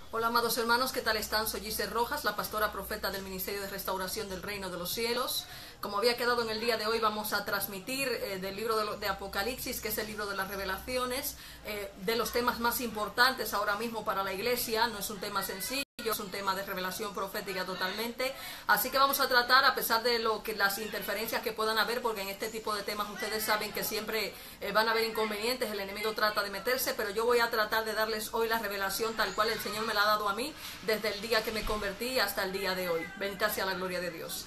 Hola amados hermanos, ¿qué tal están? Soy Giselle Rojas, la pastora profeta del Ministerio de Restauración del Reino de los Cielos. Como había quedado en el día de hoy, vamos a transmitir del libro de Apocalipsis, que es el libro de las revelaciones, de los temas más importantes ahora mismo para la iglesia. No es un tema sencillo, es un tema de revelación profética totalmente. Así que vamos a tratar, a pesar de las interferencias que puedan haber, porque en este tipo de temas ustedes saben que siempre van a haber inconvenientes, el enemigo trata de meterse, pero yo voy a tratar de darles hoy la revelación tal cual el Señor me la ha dado a mí desde el día que me convertí hasta el día de hoy. Bendita sea la gloria de Dios.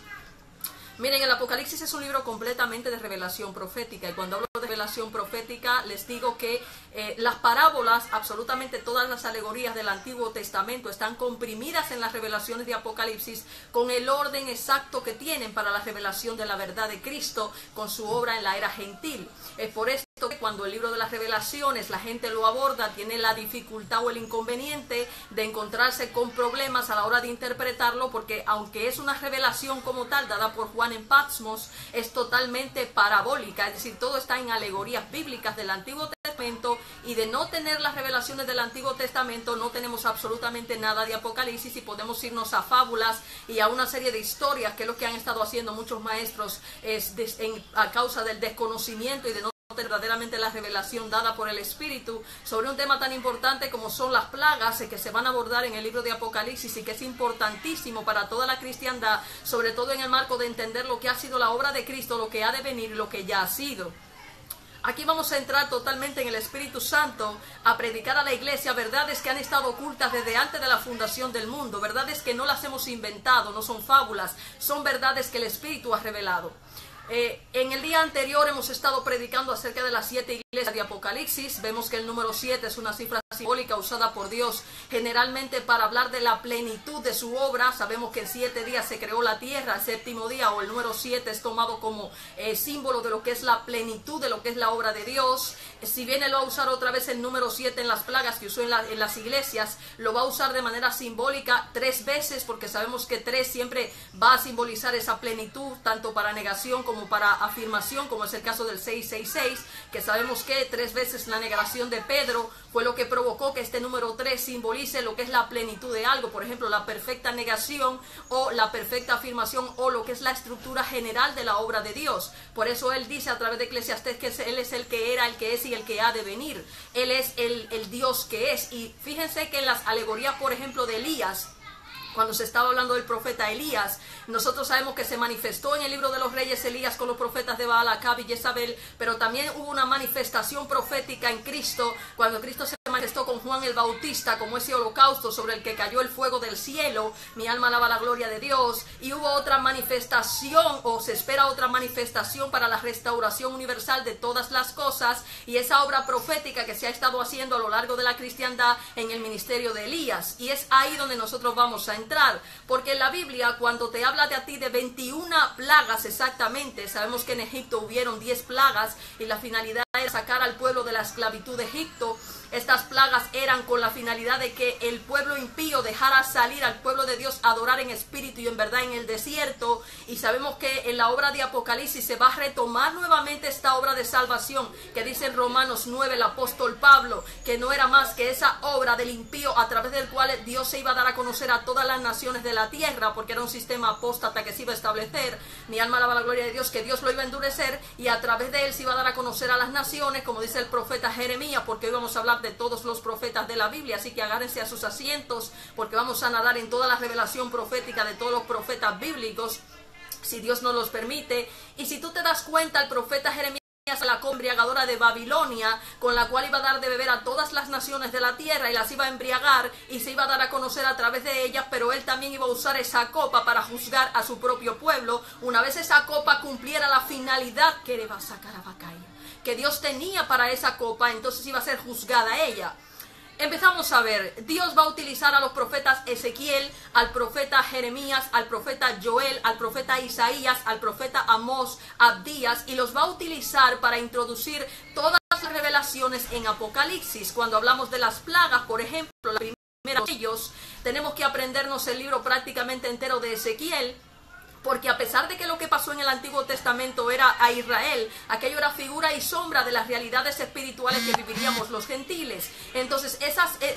Miren, el Apocalipsis es un libro completamente de revelación profética, y cuando hablo de revelación profética les digo que las parábolas, absolutamente todas las alegorías del Antiguo Testamento están comprimidas en las revelaciones de Apocalipsis con el orden exacto que tienen para la revelación de la verdad de Cristo con su obra en la era gentil. Es por esto que cuando el libro de las revelaciones la gente lo aborda, tiene la dificultad o el inconveniente de encontrarse con problemas a la hora de interpretarlo, porque aunque es una revelación como tal dada por Juan en Patmos, es totalmente parabólica, es decir, todo está en alegorías bíblicas del Antiguo Testamento, y de no tener las revelaciones del Antiguo Testamento no tenemos absolutamente nada de Apocalipsis, y podemos irnos a fábulas y a una serie de historias, que es lo que han estado haciendo muchos maestros a causa del desconocimiento y de no verdaderamente la revelación dada por el Espíritu sobre un tema tan importante como son las plagas que se van a abordar en el libro de Apocalipsis, y que es importantísimo para toda la cristiandad, sobre todo en el marco de entender lo que ha sido la obra de Cristo, lo que ha de venir y lo que ya ha sido. Aquí vamos a entrar totalmente en el Espíritu Santo a predicar a la iglesia verdades que han estado ocultas desde antes de la fundación del mundo, verdades que no las hemos inventado, no son fábulas, son verdades que el Espíritu ha revelado. En el día anterior hemos estado predicando acerca de las 7 iglesias de Apocalipsis. Vemos que el número 7 es una cifra simbólica usada por Dios generalmente para hablar de la plenitud de su obra. Sabemos que en 7 días se creó la tierra, el séptimo día, o el número 7 es tomado como símbolo de lo que es la plenitud de lo que es la obra de Dios. Si bien él va a usar otra vez el número 7 en las plagas que usó en las iglesias, lo va a usar de manera simbólica 3 veces, porque sabemos que 3 siempre va a simbolizar esa plenitud, tanto para negación como para afirmación, como es el caso del 666, que sabemos que 3 veces la negación de Pedro fue lo que provocó que este número 3 simbolice lo que es la plenitud de algo, por ejemplo, la perfecta negación o la perfecta afirmación, o lo que es la estructura general de la obra de Dios. Por eso él dice a través de Eclesiastés que él es el que era, el que es y el que ha de venir. Él es el Dios que es. Y fíjense que en las alegorías, por ejemplo, de Elías, cuando se estaba hablando del profeta Elías, nosotros sabemos que se manifestó en el libro de los reyes Elías con los profetas de Baal, Acab y Jezabel, pero también hubo una manifestación profética en Cristo, cuando Cristo se manifestó con Juan el Bautista como ese holocausto sobre el que cayó el fuego del cielo. Mi alma alaba la gloria de Dios. Y hubo otra manifestación, o se espera otra manifestación para la restauración universal de todas las cosas, y esa obra profética que se ha estado haciendo a lo largo de la cristiandad en el ministerio de Elías. Y es ahí donde nosotros vamos a entrar, porque en la Biblia, cuando te habla de a ti de 21 plagas exactamente, sabemos que en Egipto hubieron 10 plagas y la finalidad era sacar al pueblo de la esclavitud de Egipto. Estas plagas eran con la finalidad de que el pueblo impío dejara salir al pueblo de Dios a adorar en espíritu y en verdad en el desierto. Y sabemos que en la obra de Apocalipsis se va a retomar nuevamente esta obra de salvación que dice en Romanos 9 el apóstol Pablo, que no era más que esa obra del impío a través del cual Dios se iba a dar a conocer a todas las naciones de la tierra, porque era un sistema apóstata que se iba a establecer. Mi alma alaba la gloria de Dios, que Dios lo iba a endurecer, y a través de él se iba a dar a conocer a las naciones, como dice el profeta Jeremías, porque hoy vamos a hablar de todos los profetas de la Biblia, así que agárrense a sus asientos, porque vamos a nadar en toda la revelación profética de todos los profetas bíblicos, si Dios nos los permite. Y si tú te das cuenta, el profeta Jeremías, la embriagadora de Babilonia, con la cual iba a dar de beber a todas las naciones de la tierra y las iba a embriagar y se iba a dar a conocer a través de ellas, pero él también iba a usar esa copa para juzgar a su propio pueblo. Una vez esa copa cumpliera la finalidad que Dios tenía para esa copa, entonces iba a ser juzgada ella. Empezamos a ver, Dios va a utilizar a los profetas Ezequiel, al profeta Jeremías, al profeta Joel, al profeta Isaías, al profeta Amós, Abdías, y los va a utilizar para introducir todas las revelaciones en Apocalipsis. Cuando hablamos de las plagas, por ejemplo, la primera de ellos, tenemos que aprendernos el libro prácticamente entero de Ezequiel, Porque a pesar de que lo que pasó en el Antiguo Testamento era a Israel, aquello era figura y sombra de las realidades espirituales que viviríamos los gentiles. Entonces,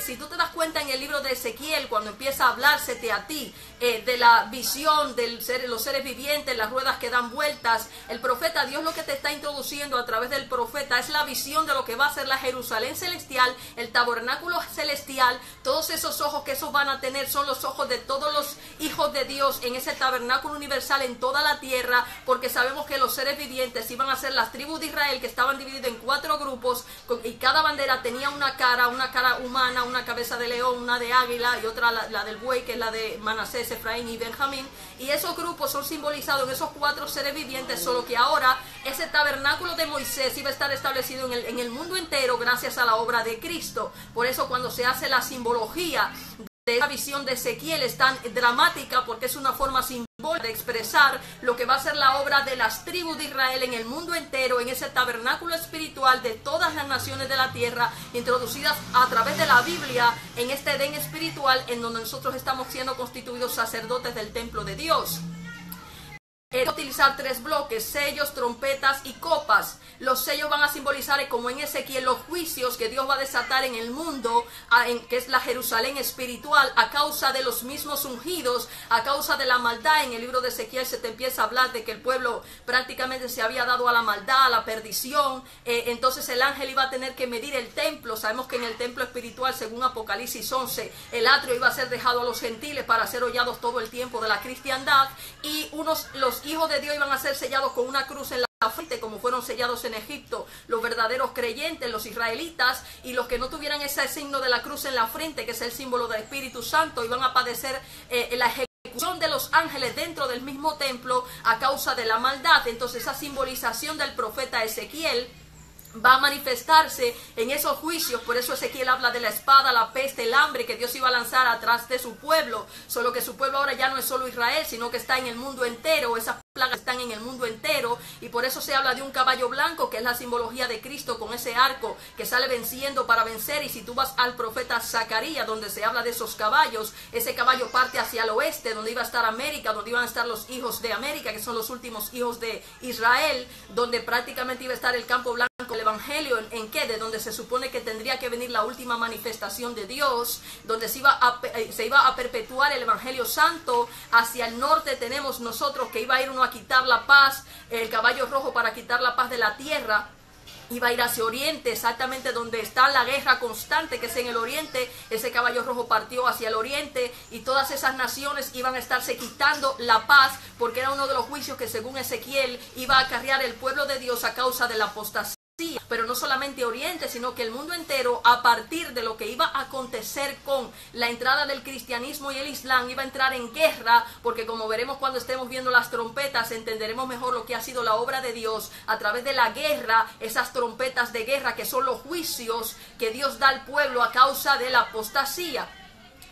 si tú te das cuenta en el libro de Ezequiel, cuando empieza a hablársete a ti de la visión de los seres vivientes, las ruedas que dan vueltas, el profeta, Dios lo que te está introduciendo a través del profeta es la visión de lo que va a ser la Jerusalén celestial, el tabernáculo celestial. Todos esos ojos que esos van a tener son los ojos de todos los hijos de Dios en ese tabernáculo universal en toda la tierra, porque sabemos que los seres vivientes iban a ser las tribus de Israel, que estaban divididos en 4 grupos, y cada bandera tenía una cara humana, una cabeza de león, una de águila y otra la del buey, que es la de Manasés, Efraín y Benjamín, y esos grupos son simbolizados en esos 4 seres vivientes, solo que ahora ese tabernáculo de Moisés iba a estar establecido en el mundo entero gracias a la obra de Cristo. Por eso cuando se hace la simbología de esa visión de Ezequiel es tan dramática, porque es una forma simbólica de expresar lo que va a ser la obra de las tribus de Israel en el mundo entero, en ese tabernáculo espiritual de todas las naciones de la tierra, introducidas a través de la Biblia en este Edén espiritual, en donde nosotros estamos siendo constituidos sacerdotes del templo de Dios. Utilizar 3 bloques: sellos, trompetas y copas. Los sellos van a simbolizar, como en Ezequiel, los juicios que Dios va a desatar en el mundo, que es la Jerusalén espiritual, a causa de los mismos ungidos, a causa de la maldad. En el libro de Ezequiel se te empieza a hablar de que el pueblo prácticamente se había dado a la maldad, a la perdición. Entonces el ángel iba a tener que medir el templo. Sabemos que en el templo espiritual, según Apocalipsis 11, el atrio iba a ser dejado a los gentiles para ser hollados todo el tiempo de la cristiandad, y los hijos de Dios iban a ser sellados con una cruz en la frente, como fueron sellados en Egipto los verdaderos creyentes, los israelitas, y los que no tuvieran ese signo de la cruz en la frente, que es el símbolo del Espíritu Santo, iban a padecer la ejecución de los ángeles dentro del mismo templo a causa de la maldad. Entonces esa simbolización del profeta Ezequiel va a manifestarse en esos juicios. Por eso Ezequiel habla de la espada, la peste, el hambre que Dios iba a lanzar atrás de su pueblo. Solo que su pueblo ahora ya no es solo Israel, sino que está en el mundo entero. Esas plagas están en el mundo entero, y por eso se habla de un caballo blanco, que es la simbología de Cristo, con ese arco que sale venciendo para vencer. Y si tú vas al profeta Zacarías, donde se habla de esos caballos, ese caballo parte hacia el oeste, donde iba a estar América, donde iban a estar los hijos de América, que son los últimos hijos de Israel, donde prácticamente iba a estar el campo blanco, el evangelio, de donde se supone que tendría que venir la última manifestación de Dios, donde se iba a perpetuar el evangelio santo. Hacia el norte tenemos nosotros que iba a ir uno a quitar la paz, el caballo rojo para quitar la paz de la tierra. Iba a ir hacia oriente, exactamente donde está la guerra constante, que es en el oriente. Ese caballo rojo partió hacia el oriente, y todas esas naciones iban a estarse quitando la paz, porque era uno de los juicios que, según Ezequiel, iba a acarrear el pueblo de Dios a causa de la apostasía. Pero no solamente Oriente, sino que el mundo entero, a partir de lo que iba a acontecer con la entrada del cristianismo y el islam, iba a entrar en guerra, porque como veremos cuando estemos viendo las trompetas, entenderemos mejor lo que ha sido la obra de Dios a través de la guerra, esas trompetas de guerra que son los juicios que Dios da al pueblo a causa de la apostasía.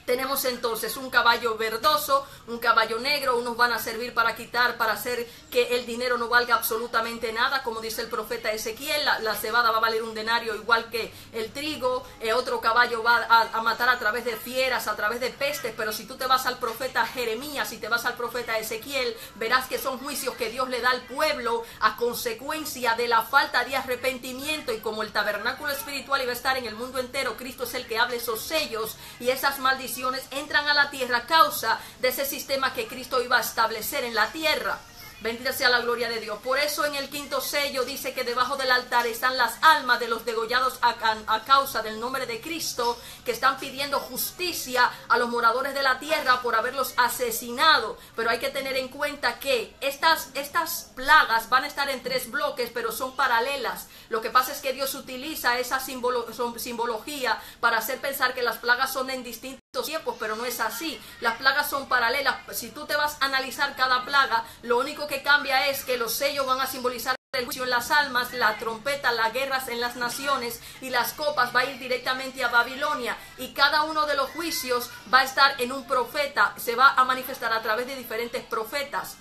Tenemos entonces un caballo verdoso, un caballo negro. Unos van a servir para quitar, para hacer que el dinero no valga absolutamente nada, como dice el profeta Ezequiel. La cebada va a valer un denario igual que el trigo. Otro caballo va a matar a través de fieras, a través de pestes. Pero si tú te vas al profeta Jeremías, si te vas al profeta Ezequiel, verás que son juicios que Dios le da al pueblo a consecuencia de la falta de arrepentimiento. Y como el tabernáculo espiritual iba a estar en el mundo entero, Cristo es el que abre esos sellos, y esas maldiciones entran a la tierra a causa de ese sistema que Cristo iba a establecer en la tierra. Bendita sea la gloria de Dios. Por eso en el 5º sello dice que debajo del altar están las almas de los degollados a causa del nombre de Cristo, que están pidiendo justicia a los moradores de la tierra por haberlos asesinado. Pero hay que tener en cuenta que estas plagas van a estar en 3 bloques, pero son paralelas. Lo que pasa es que Dios utiliza esa simbología para hacer pensar que las plagas son en distintos tiempos, pero no es así. Las plagas son paralelas. Si tú te vas a analizar cada plaga, lo único que cambia es que los sellos van a simbolizar el juicio en las almas, la trompeta, las guerras en las naciones, y las copas va a ir directamente a Babilonia. Y cada uno de los juicios va a estar en un profeta, se va a manifestar a través de diferentes profetas.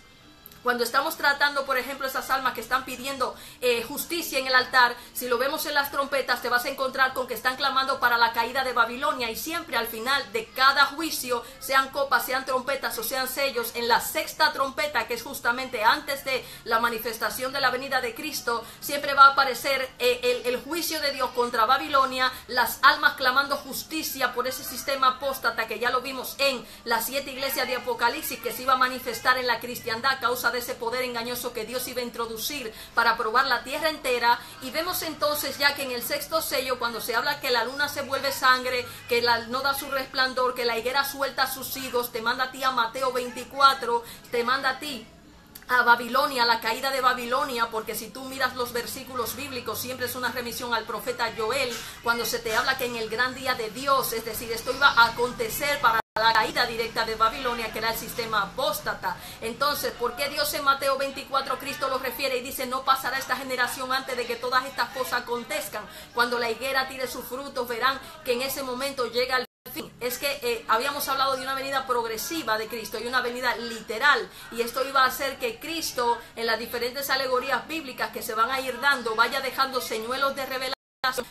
Cuando estamos tratando, por ejemplo, esas almas que están pidiendo justicia en el altar, si lo vemos en las trompetas, te vas a encontrar con que están clamando para la caída de Babilonia, y siempre al final de cada juicio, sean copas, sean trompetas o sean sellos, en la sexta trompeta, que es justamente antes de la manifestación de la venida de Cristo, siempre va a aparecer el juicio de Dios contra Babilonia, las almas clamando justicia por ese sistema apóstata que ya lo vimos en las 7 iglesias de Apocalipsis, que se iba a manifestar en la cristiandad a causa de ese poder engañoso que Dios iba a introducir para probar la tierra entera. Y vemos entonces ya que en el sexto sello, cuando se habla que la luna se vuelve sangre, que no da su resplandor, que la higuera suelta a sus higos, te manda a ti a Mateo 24, te manda a ti a Babilonia, la caída de Babilonia, porque si tú miras los versículos bíblicos, siempre es una remisión al profeta Joel, cuando se te habla que en el gran día de Dios, es decir, esto iba a acontecer para la caída directa de Babilonia, que era el sistema apóstata. Entonces, ¿por qué Dios en Mateo 24, Cristo lo refiere y dice, no pasará esta generación antes de que todas estas cosas acontezcan? Cuando la higuera tire sus frutos, verán que en ese momento llega el fin. Es que habíamos hablado de una venida progresiva de Cristo y una venida literal, y esto iba a hacer que Cristo, en las diferentes alegorías bíblicas que se van a ir dando, vaya dejando señuelos de revelación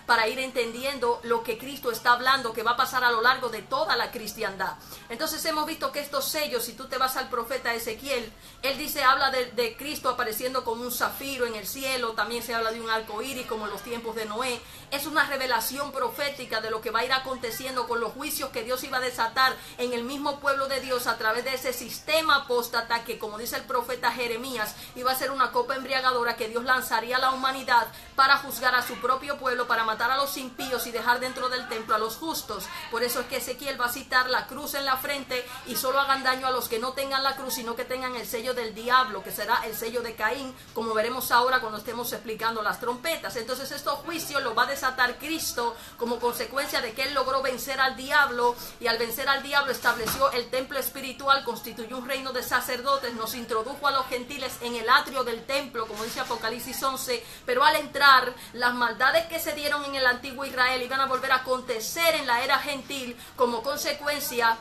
para ir entendiendo lo que Cristo está hablando, que va a pasar a lo largo de toda la cristiandad. Entonces hemos visto que estos sellos, si tú te vas al profeta Ezequiel, él dice, habla de Cristo apareciendo como un zafiro en el cielo, también se habla de un arco iris como en los tiempos de Noé. Es una revelación profética de lo que va a ir aconteciendo con los juicios que Dios iba a desatar en el mismo pueblo de Dios a través de ese sistema apóstata que, como dice el profeta Jeremías, iba a ser una copa embriagadora que Dios lanzaría a la humanidad para juzgar a su propio pueblo, para matar a los impíos y dejar dentro del templo a los justos. Por eso es que Ezequiel va a citar la cruz en la frente, y solo hagan daño a los que no tengan la cruz, sino que tengan el sello del diablo, que será el sello de Caín, como veremos ahora cuando estemos explicando las trompetas. Entonces estos juicios los va a desatar Cristo como consecuencia de que él logró vencer al diablo, y al vencer al diablo estableció el templo espiritual, constituyó un reino de sacerdotes, nos introdujo a los gentiles en el atrio del templo, como dice Apocalipsis 11, pero al entrar, las maldades que se dieron en el antiguo Israel iban a volver a acontecer en la era gentil como consecuencia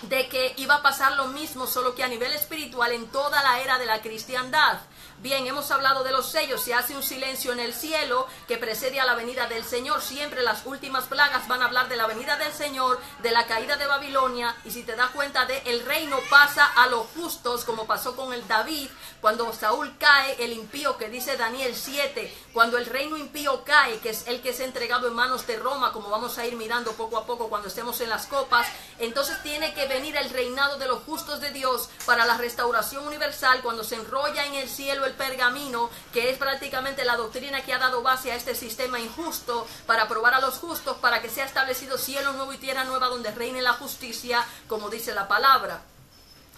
de que iba a pasar lo mismo, solo que a nivel espiritual en toda la era de la cristiandad. Bien, hemos hablado de los sellos, se hace un silencio en el cielo que precede a la venida del Señor. Siempre las últimas plagas van a hablar de la venida del Señor, de la caída de Babilonia, y si te das cuenta, el reino pasa a los justos, como pasó con el David, cuando Saúl cae, el impío, que dice Daniel 7, cuando el reino impío cae, que es el que es entregado en manos de Roma, como vamos a ir mirando poco a poco cuando estemos en las copas, entonces tiene que venir el reinado de los justos de Dios para la restauración universal, cuando se enrolla en el cielo el pergamino, que es prácticamente la doctrina que ha dado base a este sistema injusto, para probar a los justos, para que sea establecido cielo nuevo y tierra nueva donde reine la justicia, como dice la palabra.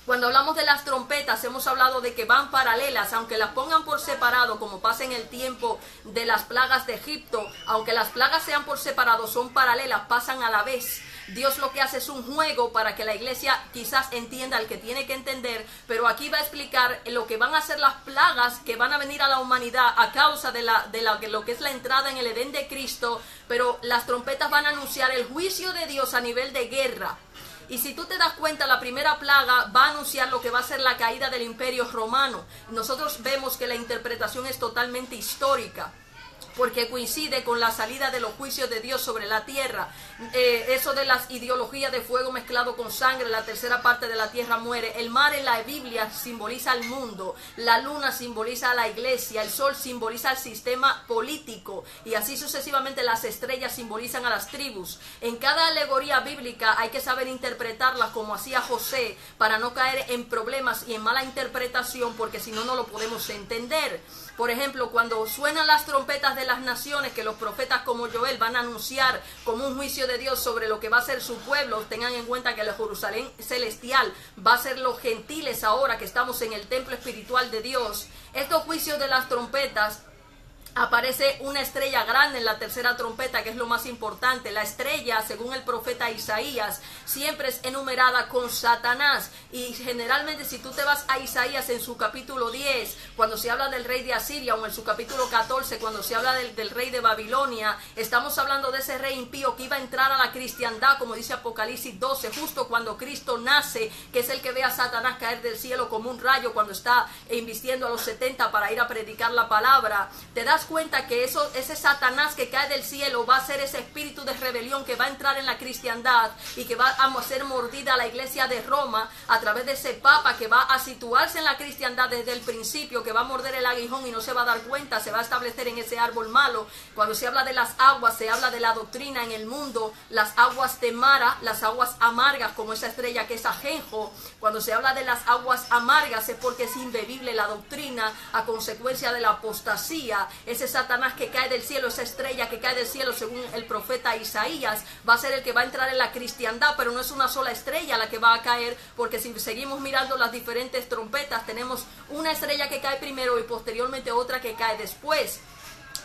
Cuando hablamos de las trompetas, hemos hablado de que van paralelas, aunque las pongan por separado, como pasa en el tiempo de las plagas de Egipto, aunque las plagas sean por separado, son paralelas, pasan a la vez. Dios lo que hace es un juego para que la iglesia quizás entienda el que tiene que entender, pero aquí va a explicar lo que van a ser las plagas que van a venir a la humanidad a causa de lo que es la entrada en el Edén de Cristo, pero las trompetas van a anunciar el juicio de Dios a nivel de guerra. Y si tú te das cuenta, la primera plaga va a anunciar lo que va a ser la caída del Imperio Romano. Nosotros vemos que la interpretación es totalmente histórica, porque coincide con la salida de los juicios de Dios sobre la tierra. Eso de las ideologías de fuego mezclado con sangre, la tercera parte de la tierra muere. El mar en la Biblia simboliza al mundo, la luna simboliza a la iglesia, el sol simboliza al sistema político, y así sucesivamente las estrellas simbolizan a las tribus. En cada alegoría bíblica hay que saber interpretarlas como hacía José, para no caer en problemas y en mala interpretación, porque si no, no lo podemos entender. Por ejemplo, cuando suenan las trompetas de las naciones, que los profetas como Joel van a anunciar como un juicio de Dios sobre lo que va a ser su pueblo, tengan en cuenta que la Jerusalén celestial va a ser los gentiles ahora que estamos en el templo espiritual de Dios. Estos juicios de las trompetas, aparece una estrella grande en la tercera trompeta, que es lo más importante. La estrella, según el profeta Isaías, siempre es enumerada con Satanás. Y generalmente si tú te vas a Isaías en su capítulo 10, cuando se habla del rey de Asiria, o en su capítulo 14, cuando se habla del rey de Babilonia, estamos hablando de ese rey impío que iba a entrar a la cristiandad, como dice Apocalipsis 12, justo cuando Cristo nace, que es el que ve a Satanás caer del cielo como un rayo cuando está invistiendo a los 70 para ir a predicar la palabra. Te das cuenta que ese Satanás que cae del cielo va a ser ese espíritu de rebelión que va a entrar en la cristiandad y que va a ser mordida a la iglesia de Roma a través de ese papa que va a situarse en la cristiandad desde el principio, que va a morder el aguijón y no se va a dar cuenta, se va a establecer en ese árbol malo. Cuando se habla de las aguas, se habla de la doctrina en el mundo, las aguas de Mara, las aguas amargas, como esa estrella que es ajenjo. Cuando se habla de las aguas amargas es porque es imbebible la doctrina a consecuencia de la apostasía. Ese Satanás que cae del cielo, esa estrella que cae del cielo, según el profeta Isaías, va a ser el que va a entrar en la cristiandad, pero no es una sola estrella la que va a caer, porque si seguimos mirando las diferentes trompetas, tenemos una estrella que cae primero y posteriormente otra que cae después.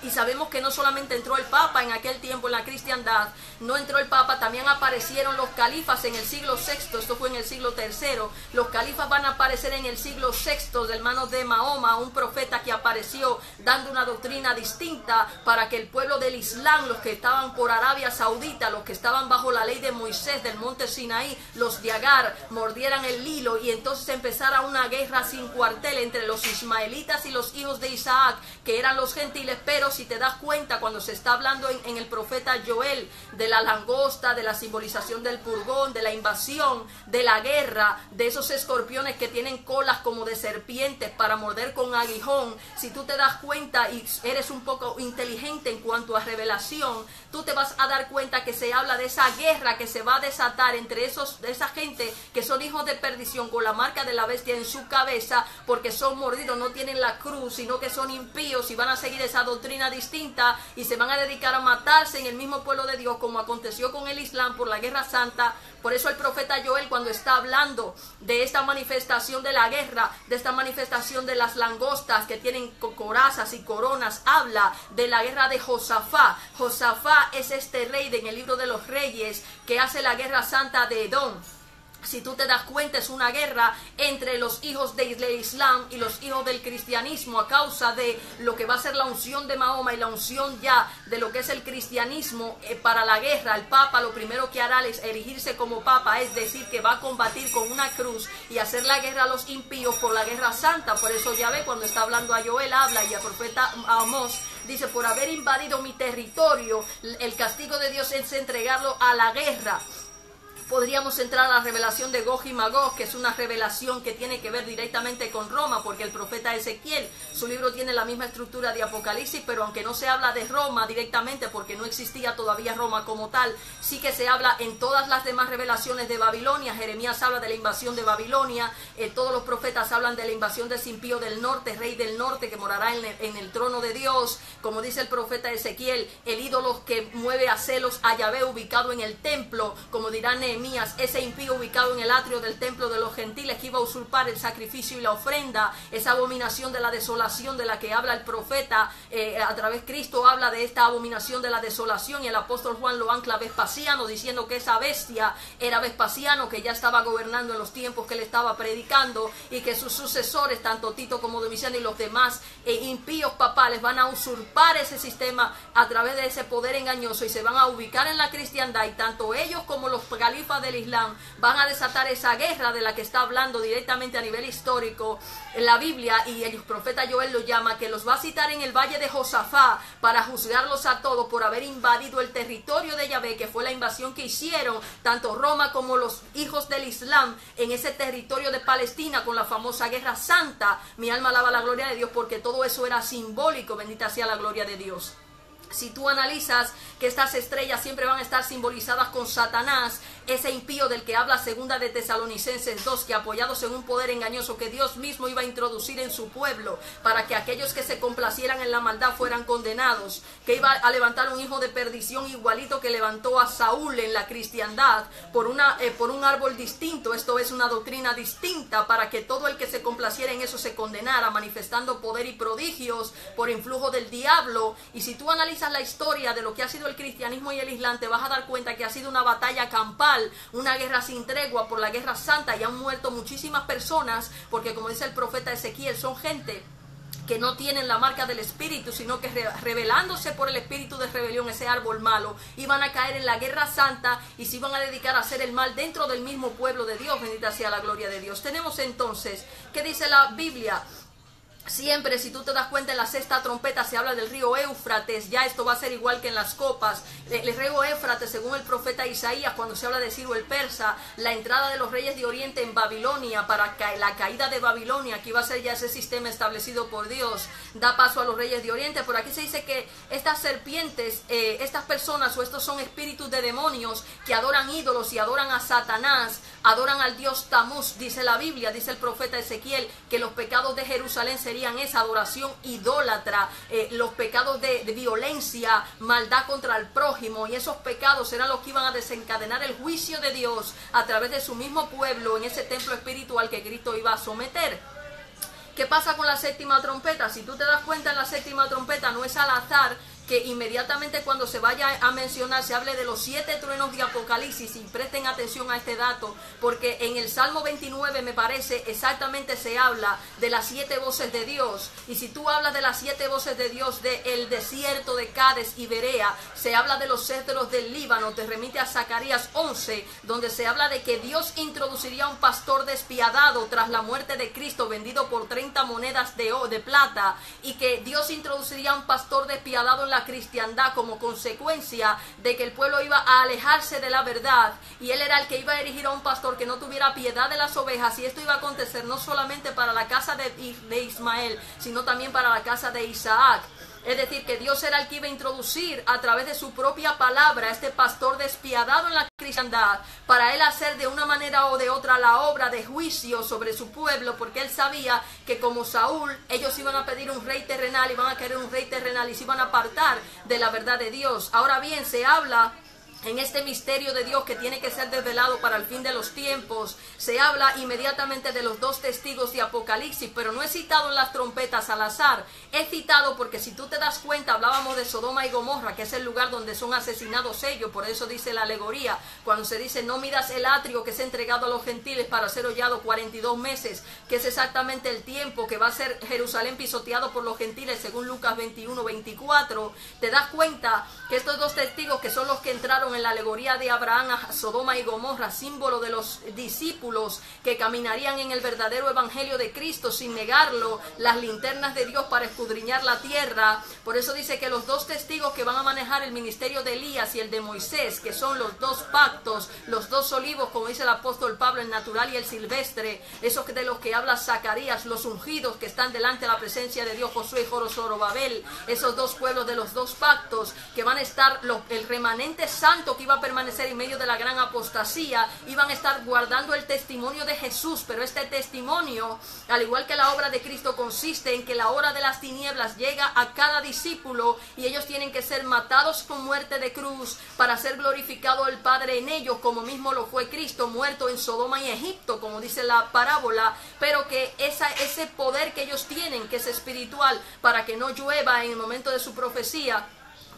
Y sabemos que no solamente entró el Papa en aquel tiempo en la cristiandad, no entró el Papa, también aparecieron los califas en el siglo VI, esto fue en el siglo III. Los califas van a aparecer en el siglo VI de manos de Mahoma, un profeta que apareció dando una doctrina distinta para que el pueblo del Islam, los que estaban por Arabia Saudita, los que estaban bajo la ley de Moisés del monte Sinaí, los de Agar, mordieran el hilo y entonces empezara una guerra sin cuartel entre los ismaelitas y los hijos de Isaac, que eran los gentiles. Pero si te das cuenta, cuando se está hablando en el profeta Joel de la langosta, de la simbolización del purgón, de la invasión, de la guerra, de esos escorpiones que tienen colas como de serpientes para morder con aguijón, si tú te das cuenta y eres un poco inteligente en cuanto a revelación, tú te vas a dar cuenta que se habla de esa guerra que se va a desatar entre esa gente que son hijos de perdición con la marca de la bestia en su cabeza, porque son mordidos, no tienen la cruz, sino que son impíos y van a seguir esa doctrina distinta y se van a dedicar a matarse en el mismo pueblo de Dios, como aconteció con el Islam por la guerra santa. Por eso el profeta Joel, cuando está hablando de esta manifestación de la guerra, de esta manifestación de las langostas que tienen corazas y coronas, habla de la guerra de Josafá. Josafá es este rey en el libro de los Reyes que hace la guerra santa de Edom. Si tú te das cuenta, es una guerra entre los hijos del Islam y los hijos del cristianismo a causa de lo que va a ser la unción de Mahoma y la unción ya de lo que es el cristianismo para la guerra. El Papa lo primero que hará es erigirse como Papa, es decir, que va a combatir con una cruz y hacer la guerra a los impíos por la guerra santa. Por eso ya ve, cuando está hablando a Joel, habla, y al profeta Amós dice, por haber invadido mi territorio, el castigo de Dios es entregarlo a la guerra. Podríamos entrar a la revelación de Gog y Magog, que es una revelación que tiene que ver directamente con Roma, porque el profeta Ezequiel, su libro tiene la misma estructura de Apocalipsis, pero aunque no se habla de Roma directamente, porque no existía todavía Roma como tal, sí que se habla en todas las demás revelaciones de Babilonia. Jeremías habla de la invasión de Babilonia, todos los profetas hablan de la invasión de Simpío del norte, rey del norte, que morará en el trono de Dios. Como dice el profeta Ezequiel, el ídolo que mueve a celos a Yahvé ubicado en el templo, como dirá Nehemías, ese impío ubicado en el atrio del templo de los gentiles que iba a usurpar el sacrificio y la ofrenda, esa abominación de la desolación de la que habla el profeta, a través de Cristo habla de esta abominación de la desolación, y el apóstol Juan lo ancla a Vespasiano, diciendo que esa bestia era Vespasiano, que ya estaba gobernando en los tiempos que él estaba predicando, y que sus sucesores, tanto Tito como Domiciano y los demás impíos papales, van a usurpar ese sistema a través de ese poder engañoso y se van a ubicar en la cristiandad, y tanto ellos como los califas del Islam van a desatar esa guerra de la que está hablando directamente a nivel histórico en la Biblia, y el profeta Joel lo llama, que los va a citar en el valle de Josafá para juzgarlos a todos por haber invadido el territorio de Yahvé, que fue la invasión que hicieron tanto Roma como los hijos del Islam en ese territorio de Palestina con la famosa guerra santa. Mi alma alaba la gloria de Dios, porque todo eso era simbólico, bendita sea la gloria de Dios. Si tú analizas que estas estrellas siempre van a estar simbolizadas con Satanás, ese impío del que habla segunda de Tesalonicenses 2, que apoyados en un poder engañoso que Dios mismo iba a introducir en su pueblo para que aquellos que se complacieran en la maldad fueran condenados, que iba a levantar un hijo de perdición igualito que levantó a Saúl en la cristiandad por un árbol distinto. Esto es una doctrina distinta para que todo el que se complaciera en eso se condenara, manifestando poder y prodigios por influjo del diablo. Y si tú analizas analizas la historia de lo que ha sido el cristianismo y el islam, te vas a dar cuenta que ha sido una batalla campal, una guerra sin tregua por la guerra santa, y han muerto muchísimas personas, porque como dice el profeta Ezequiel, son gente que no tienen la marca del espíritu, sino que rebelándose por el espíritu de rebelión, ese árbol malo, iban a caer en la guerra santa y se iban a dedicar a hacer el mal dentro del mismo pueblo de Dios. Bendita sea la gloria de Dios. Tenemos entonces, ¿qué dice la Biblia? Siempre, si tú te das cuenta, en la sexta trompeta se habla del río Éufrates. Ya esto va a ser igual que en las copas. El río Éufrates, según el profeta Isaías, cuando se habla de Ciro el persa, la entrada de los reyes de Oriente en Babilonia, para la caída de Babilonia, que iba a ser ya ese sistema establecido por Dios, da paso a los reyes de Oriente. Por aquí se dice que estas serpientes, estas personas, o estos son espíritus de demonios que adoran ídolos y adoran a Satanás, adoran al dios Tamuz. Dice la Biblia, dice el profeta Ezequiel, que los pecados de Jerusalén serían esa adoración idólatra, los pecados de violencia, maldad contra el prójimo, y esos pecados serán los que iban a desencadenar el juicio de Dios a través de su mismo pueblo en ese templo espiritual que Cristo iba a someter. ¿Qué pasa con la séptima trompeta? Si tú te das cuenta, en la séptima trompeta no es al azar que inmediatamente cuando se vaya a mencionar se hable de los 7 truenos de Apocalipsis, y presten atención a este dato, porque en el Salmo 29 me parece exactamente se habla de las 7 voces de Dios, y si tú hablas de las 7 voces de Dios del desierto de Cades y Berea, se habla de los cedros del Líbano, te remite a Zacarías 11, donde se habla de que Dios introduciría un pastor despiadado tras la muerte de Cristo, vendido por 30 monedas de plata, y que Dios introduciría un pastor despiadado en la cristiandad como consecuencia de que el pueblo iba a alejarse de la verdad, y él era el que iba a erigir a un pastor que no tuviera piedad de las ovejas, y esto iba a acontecer no solamente para la casa de Ismael, sino también para la casa de Isaac. Es decir, que Dios era el que iba a introducir a través de su propia palabra este pastor despiadado en la cristiandad, para él hacer de una manera o de otra la obra de juicio sobre su pueblo, porque él sabía que como Saúl, ellos iban a pedir un rey terrenal, iban a querer un rey terrenal y se iban a apartar de la verdad de Dios. Ahora bien, se habla en este misterio de Dios que tiene que ser desvelado para el fin de los tiempos, se habla inmediatamente de los 2 testigos de Apocalipsis, pero no he citado en las trompetas al azar, he citado porque si tú te das cuenta, hablábamos de Sodoma y Gomorra, que es el lugar donde son asesinados ellos, por eso dice la alegoría, cuando se dice no miras el atrio que es entregado a los gentiles para ser hollado 42 meses, que es exactamente el tiempo que va a ser Jerusalén pisoteado por los gentiles, según Lucas 21-24, te das cuenta que estos 2 testigos, que son los que entraron en la alegoría de Abraham a Sodoma y Gomorra, símbolo de los discípulos que caminarían en el verdadero evangelio de Cristo sin negarlo, las linternas de Dios para escudriñar la tierra. Por eso dice que los 2 testigos que van a manejar el ministerio de Elías y el de Moisés, que son los 2 pactos, los 2 olivos, como dice el apóstol Pablo, el natural y el silvestre, esos de los que habla Zacarías, los ungidos que están delante de la presencia de Dios, Josué y Zorobabel, esos 2 pueblos de los 2 pactos, que van a estar el remanente santo que iba a permanecer en medio de la gran apostasía, iban a estar guardando el testimonio de Jesús, pero este testimonio, al igual que la obra de Cristo, consiste en que la hora de las tinieblas llega a cada discípulo y ellos tienen que ser matados con muerte de cruz para ser glorificado el Padre en ellos, como mismo lo fue Cristo, muerto en Sodoma y Egipto, como dice la parábola, pero que ese poder que ellos tienen, que es espiritual, para que no llueva en el momento de su profecía,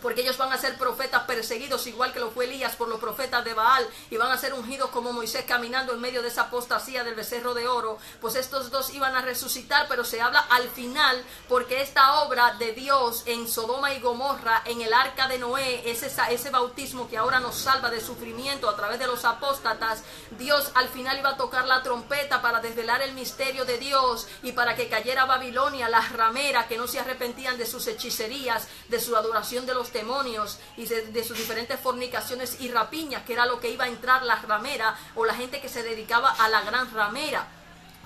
porque ellos van a ser profetas perseguidos, igual que lo fue Elías por los profetas de Baal, y van a ser ungidos como Moisés caminando en medio de esa apostasía del becerro de oro. Pues estos 2 iban a resucitar, pero se habla al final, porque esta obra de Dios en Sodoma y Gomorra, en el arca de Noé, es ese bautismo que ahora nos salva de sufrimiento a través de los apóstatas. Dios al final iba a tocar la trompeta para desvelar el misterio de Dios y para que cayera Babilonia, las rameras que no se arrepentían de sus hechicerías, de su adoración de los demonios y de sus diferentes fornicaciones y rapiñas, que era lo que iba a entrar la ramera o la gente que se dedicaba a la gran ramera.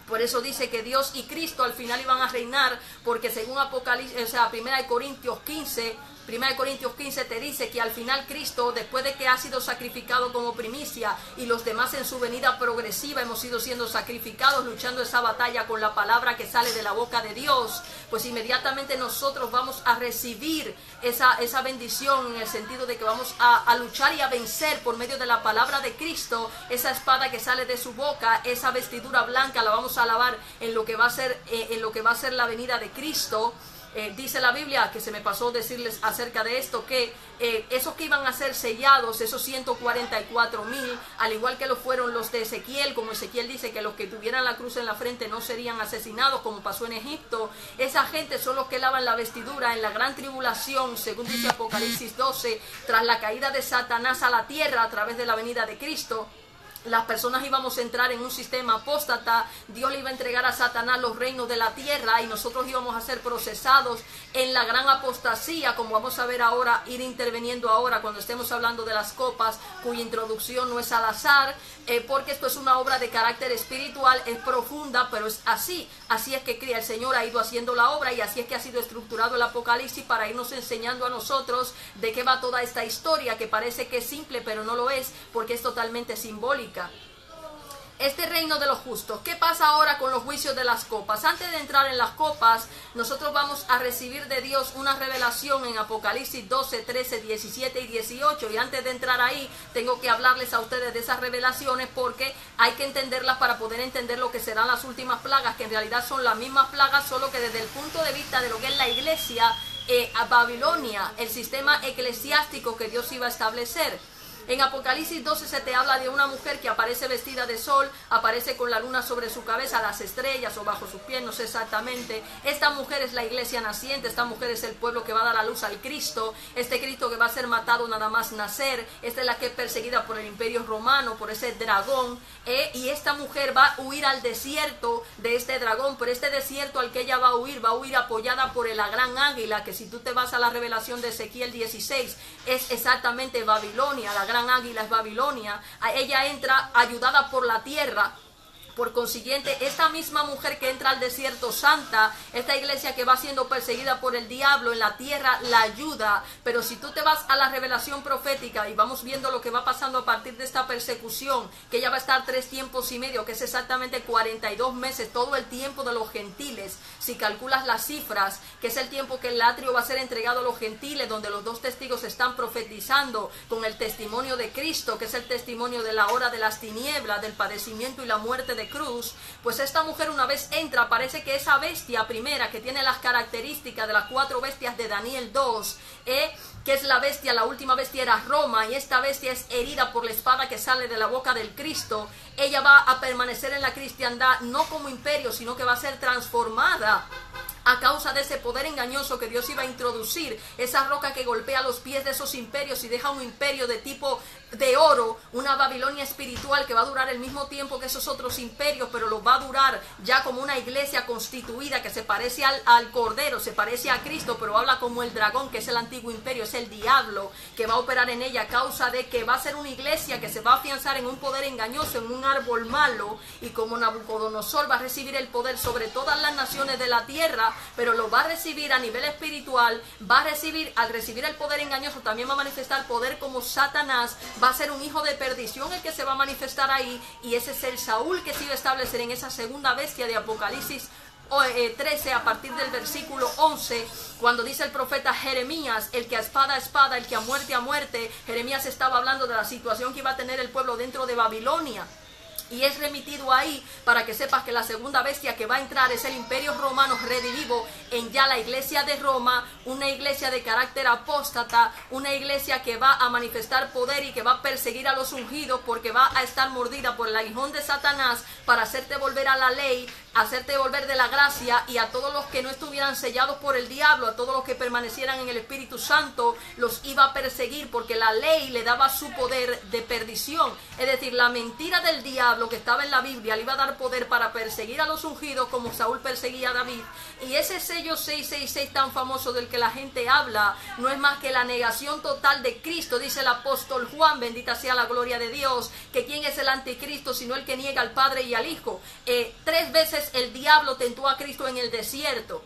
Por eso dice que Dios y Cristo al final iban a reinar, porque según Apocalipsis, o sea, 1 Corintios 15 te dice que al final Cristo, después de que ha sido sacrificado como primicia y los demás en su venida progresiva hemos ido siendo sacrificados, luchando esa batalla con la palabra que sale de la boca de Dios, pues inmediatamente nosotros vamos a recibir esa bendición, en el sentido de que vamos a luchar y a vencer por medio de la palabra de Cristo, esa espada que sale de su boca, esa vestidura blanca la vamos a lavar en lo que va a ser la venida de Cristo. Dice la Biblia, que se me pasó decirles acerca de esto, que esos que iban a ser sellados, esos 144,000, al igual que lo fueron los de Ezequiel, como Ezequiel dice que los que tuvieran la cruz en la frente no serían asesinados, como pasó en Egipto. Esa gente son los que lavan la vestidura en la gran tribulación, según dice Apocalipsis 12, tras la caída de Satanás a la tierra a través de la venida de Cristo. Las personas íbamos a entrar en un sistema apóstata, Dios le iba a entregar a Satanás los reinos de la tierra y nosotros íbamos a ser procesados en la gran apostasía, como vamos a ver ahora, ir interviniendo ahora cuando estemos hablando de las copas, cuya introducción no es al azar, porque esto es una obra de carácter espiritual, es profunda, pero es así es que el Señor ha ido haciendo la obra y así es que ha sido estructurado el Apocalipsis para irnos enseñando a nosotros de qué va toda esta historia, que parece que es simple, pero no lo es, porque es totalmente simbólica. Este reino de los justos. ¿Qué pasa ahora con los juicios de las copas? Antes de entrar en las copas, nosotros vamos a recibir de Dios una revelación en Apocalipsis 12, 13, 17 y 18. Y antes de entrar ahí, tengo que hablarles a ustedes de esas revelaciones porque hay que entenderlas para poder entender lo que serán las últimas plagas, que en realidad son las mismas plagas, solo que desde el punto de vista de lo que es la iglesia, a Babilonia, el sistema eclesiástico que Dios iba a establecer. En Apocalipsis 12 se te habla de una mujer que aparece vestida de sol, aparece con la luna sobre su cabeza, las estrellas o bajo sus pies, no sé exactamente. Esta mujer es la iglesia naciente, esta mujer es el pueblo que va a dar a luz al Cristo, este Cristo que va a ser matado nada más nacer, esta es la que es perseguida por el imperio romano, por ese dragón, y esta mujer va a huir al desierto de este dragón, pero este desierto al que ella va a huir apoyada por la gran águila, que si tú te vas a la revelación de Ezequiel 16, es exactamente Babilonia, la gran águila es Babilonia. Ella entra ayudada por la tierra. Por consiguiente, esta misma mujer que entra al desierto santa, esta iglesia que va siendo perseguida por el diablo en la tierra, la ayuda. Pero si tú te vas a la revelación profética y vamos viendo lo que va pasando a partir de esta persecución, que ella va a estar 3 tiempos y medio, que es exactamente 42 meses, todo el tiempo de los gentiles. Si calculas las cifras, que es el tiempo que el atrio va a ser entregado a los gentiles, donde los 2 testigos están profetizando con el testimonio de Cristo, que es el testimonio de la hora de las tinieblas, del padecimiento y la muerte de cruz, pues esta mujer una vez entra, parece que esa bestia primera que tiene las características de las 4 bestias de Daniel 2, que es la bestia, la última bestia era Roma, y esta bestia es herida por la espada que sale de la boca del Cristo. Ella va a permanecer en la cristiandad no como imperio, sino que va a ser transformada a causa de ese poder engañoso que Dios iba a introducir, esa roca que golpea los pies de esos imperios y deja un imperio de tipo de oro, una Babilonia espiritual que va a durar el mismo tiempo que esos otros imperios, pero lo va a durar ya como una iglesia constituida que se parece al Cordero, se parece a Cristo, pero habla como el dragón, que es el antiguo imperio, es el diablo que va a operar en ella a causa de que va a ser una iglesia que se va a afianzar en un poder engañoso, en un árbol malo, y como Nabucodonosor va a recibir el poder sobre todas las naciones de la tierra, pero lo va a recibir a nivel espiritual, va a recibir, al recibir el poder engañoso, también va a manifestar poder como Satanás, va a ser un hijo de perdición el que se va a manifestar ahí, y ese es el Saúl que se iba a establecer en esa segunda bestia de Apocalipsis 13, a partir del versículo 11, cuando dice el profeta Jeremías, el que a espada, espada, el que a muerte. Jeremías estaba hablando de la situación que iba a tener el pueblo dentro de Babilonia. Y es remitido ahí para que sepas que la segunda bestia que va a entrar es el imperio romano redivivo en ya la iglesia de Roma, una iglesia de carácter apóstata, una iglesia que va a manifestar poder y que va a perseguir a los ungidos porque va a estar mordida por el aguijón de Satanás para hacerte volver a la ley, hacerte volver de la gracia, y a todos los que no estuvieran sellados por el diablo, a todos los que permanecieran en el Espíritu Santo, los iba a perseguir porque la ley le daba su poder de perdición. Es decir, la mentira del diablo que estaba en la Biblia le iba a dar poder para perseguir a los ungidos como Saúl perseguía a David. Y ese sello 666 tan famoso del que la gente habla no es más que la negación total de Cristo. Dice el apóstol Juan, bendita sea la gloria de Dios, que quién es el anticristo sino el que niega al Padre y al Hijo. 3 veces el diablo tentó a Cristo en el desierto.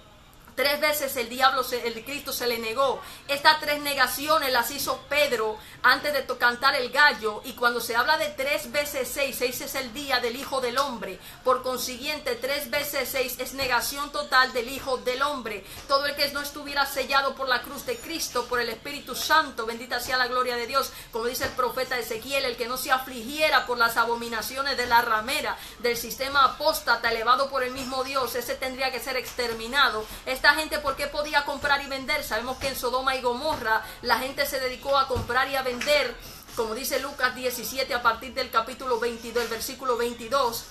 3 veces el Cristo se le negó. Estas 3 negaciones las hizo Pedro antes de cantar el gallo. Y cuando se habla de 3 veces 6, 6 es el día del Hijo del Hombre. Por consiguiente, 3 veces 6 es negación total del Hijo del Hombre. Todo el que no estuviera sellado por la cruz de Cristo, por el Espíritu Santo, bendita sea la gloria de Dios, como dice el profeta Ezequiel, el que no se afligiera por las abominaciones de la ramera, del sistema apóstata elevado por el mismo Dios, ese tendría que ser exterminado. Esta gente, ¿por qué podía comprar y vender? Sabemos que en Sodoma y Gomorra la gente se dedicó a comprar y a vender, como dice Lucas 17 a partir del capítulo 22, el versículo 22.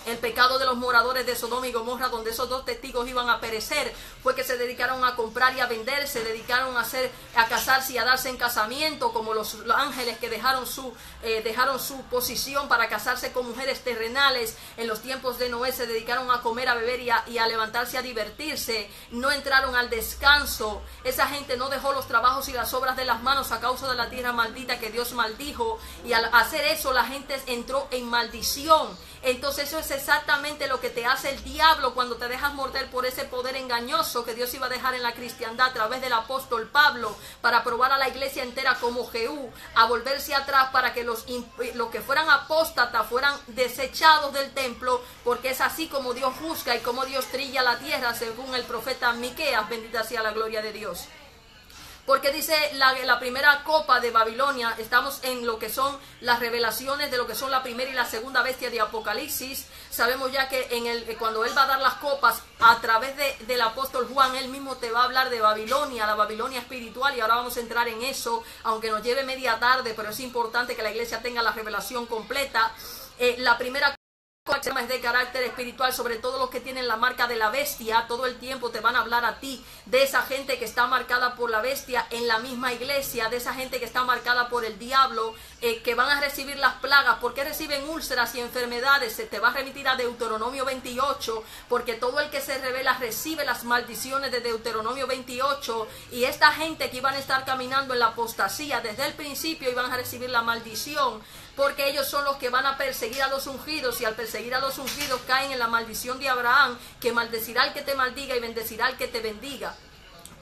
El pecado de los moradores de Sodoma y Gomorra, donde esos dos testigos iban a perecer, fue que se dedicaron a comprar y a vender, se dedicaron a casarse y a darse en casamiento, como los ángeles que dejaron su posición para casarse con mujeres terrenales. En los tiempos de Noé se dedicaron a comer, a beber y a levantarse, a divertirse. No entraron al descanso. Esa gente no dejó los trabajos y las obras de las manos a causa de la tierra maldita que Dios maldijo. Y al hacer eso, la gente entró en maldición. Entonces eso es exactamente lo que te hace el diablo cuando te dejas morder por ese poder engañoso que Dios iba a dejar en la cristiandad a través del apóstol Pablo, para probar a la iglesia entera como Jehú, a volverse atrás para que los que fueran apóstatas fueran desechados del templo, porque es así como Dios juzga y como Dios trilla la tierra, según el profeta Miqueas. Bendita sea la gloria de Dios. Porque dice la primera copa de Babilonia, estamos en lo que son las revelaciones de lo que son la primera y la segunda bestia de Apocalipsis. Sabemos ya que cuando él va a dar las copas, a través del apóstol Juan, él mismo te va a hablar de Babilonia, la Babilonia espiritual, y ahora vamos a entrar en eso, aunque nos lleve media tarde, pero es importante que la iglesia tenga la revelación completa. La primera es de carácter espiritual, sobre todo los que tienen la marca de la bestia. Todo el tiempo te van a hablar a ti de esa gente que está marcada por la bestia en la misma iglesia, de esa gente que está marcada por el diablo, que van a recibir las plagas. ¿Por qué reciben úlceras y enfermedades? Se te va a remitir a Deuteronomio 28, porque todo el que se revela recibe las maldiciones de Deuteronomio 28, y esta gente que iban a estar caminando en la apostasía desde el principio iban a recibir la maldición, porque ellos son los que van a perseguir a los ungidos, y al perseguir a los ungidos caen en la maldición de Abraham, que maldecirá al que te maldiga y bendecirá al que te bendiga.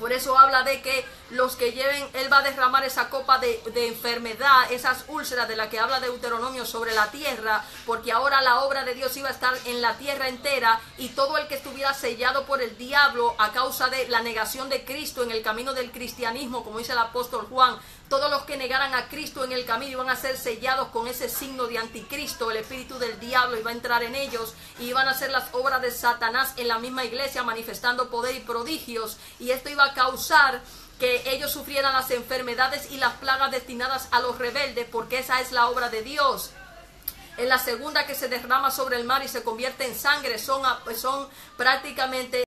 Por eso habla de que los que lleven, él va a derramar esa copa de enfermedad, esas úlceras de la que habla Deuteronomio sobre la tierra, porque ahora la obra de Dios iba a estar en la tierra entera, y todo el que estuviera sellado por el diablo a causa de la negación de Cristo en el camino del cristianismo, como dice el apóstol Juan, todos los que negaran a Cristo en el camino iban a ser sellados con ese signo de anticristo. El espíritu del diablo iba a entrar en ellos y iban a hacer las obras de Satanás en la misma iglesia, manifestando poder y prodigios, y esto iba a causar que ellos sufrieran las enfermedades y las plagas destinadas a los rebeldes, porque esa es la obra de Dios. En la segunda, que se derrama sobre el mar y se convierte en sangre, son prácticamente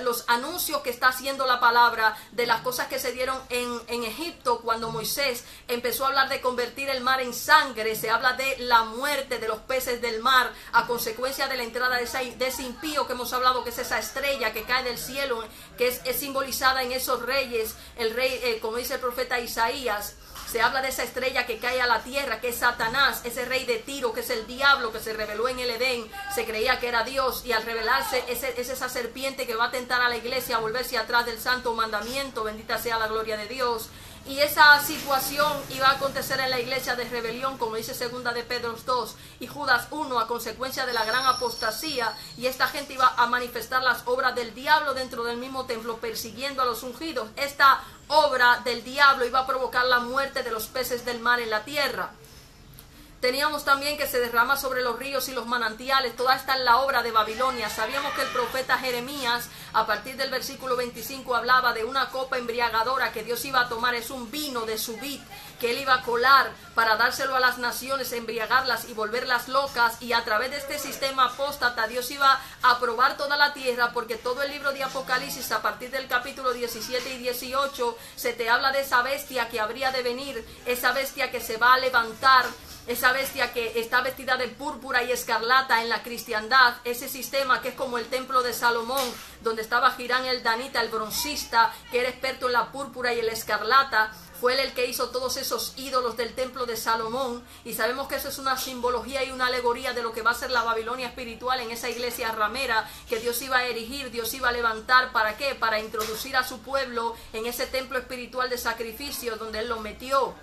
los anuncios que está haciendo la palabra de las cosas que se dieron en Egipto cuando Moisés empezó a hablar de convertir el mar en sangre. Se habla de la muerte de los peces del mar a consecuencia de la entrada de ese impío que hemos hablado, que es esa estrella que cae del cielo, que es simbolizada en esos reyes, el rey, como dice el profeta Isaías. Se habla de esa estrella que cae a la tierra, que es Satanás, ese rey de Tiro, que es el diablo que se rebeló en el Edén, se creía que era Dios, y al rebelarse es esa serpiente que va a tentar a la iglesia a volverse atrás del santo mandamiento. Bendita sea la gloria de Dios. Y esa situación iba a acontecer en la iglesia de rebelión, como dice segunda de Pedro 2 y Judas 1, a consecuencia de la gran apostasía, y esta gente iba a manifestar las obras del diablo dentro del mismo templo, persiguiendo a los ungidos. Esta obra del diablo iba a provocar la muerte de los peces del mar en la tierra. Teníamos también que se derrama sobre los ríos y los manantiales. Toda esta es la obra de Babilonia. Sabíamos que el profeta Jeremías, a partir del versículo 25, hablaba de una copa embriagadora que Dios iba a tomar. Es un vino de su vid que él iba a colar para dárselo a las naciones, embriagarlas y volverlas locas. Y a través de este sistema apóstata, Dios iba a probar toda la tierra, porque todo el libro de Apocalipsis, a partir del capítulo 17 y 18, se te habla de esa bestia que habría de venir, esa bestia que se va a levantar, esa bestia que está vestida de púrpura y escarlata en la cristiandad, ese sistema que es como el templo de Salomón, donde estaba Hirán el danita, el broncista, que era experto en la púrpura y el escarlata. Fue él el que hizo todos esos ídolos del templo de Salomón, y sabemos que eso es una simbología y una alegoría de lo que va a ser la Babilonia espiritual en esa iglesia ramera que Dios iba a erigir, Dios iba a levantar. ¿Para qué? Para introducir a su pueblo en ese templo espiritual de sacrificio donde él lo metió.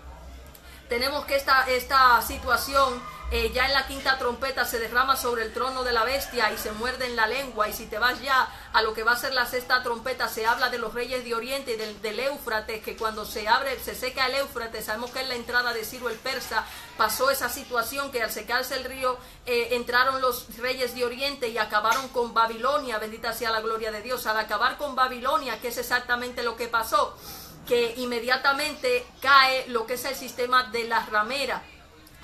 Tenemos que esta situación ya en la quinta trompeta se derrama sobre el trono de la bestia y se muerde en la lengua. Y si te vas ya a lo que va a ser la sexta trompeta, se habla de los reyes de Oriente y del Éufrates, que cuando se seca el Éufrates, sabemos que es la entrada de Ciro el persa, pasó esa situación que al secarse el río entraron los reyes de Oriente y acabaron con Babilonia, bendita sea la gloria de Dios. Al acabar con Babilonia, ¿qué es exactamente lo que pasó? Que inmediatamente cae lo que es el sistema de la ramera.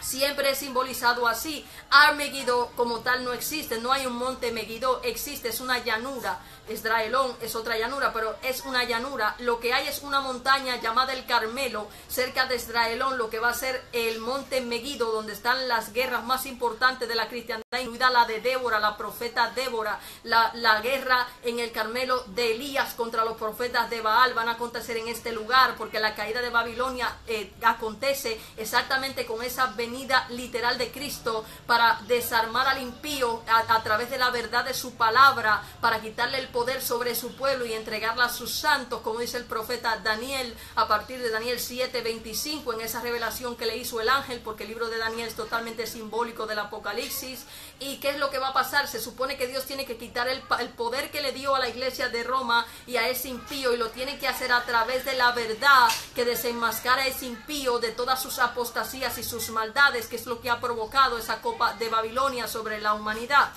Siempre es simbolizado así. Armegiddo como tal no existe, no hay un monte Megiddo, existe, es una llanura. Esdraelón es otra llanura, pero es una llanura. Lo que hay es una montaña llamada el Carmelo, cerca de Esdraelón, lo que va a ser el monte Megiddo, donde están las guerras más importantes de la cristiandad, incluida la de Débora, la profeta Débora, la guerra en el Carmelo de Elías contra los profetas de Baal van a acontecer en este lugar, porque la caída de Babilonia acontece exactamente con esa venida literal de Cristo para desarmar al impío a través de la verdad de su palabra, para quitarle el poder sobre su pueblo y entregarla a sus santos, como dice el profeta Daniel a partir de Daniel 7:25, en esa revelación que le hizo el ángel, porque el libro de Daniel es totalmente simbólico del Apocalipsis. ¿Y qué es lo que va a pasar? Se supone que Dios tiene que quitar el poder que le dio a la iglesia de Roma y a ese impío, y lo tiene que hacer a través de la verdad que desenmascara a ese impío de todas sus apostasías y sus maldades, que es lo que ha provocado esa copa de Babilonia sobre la humanidad.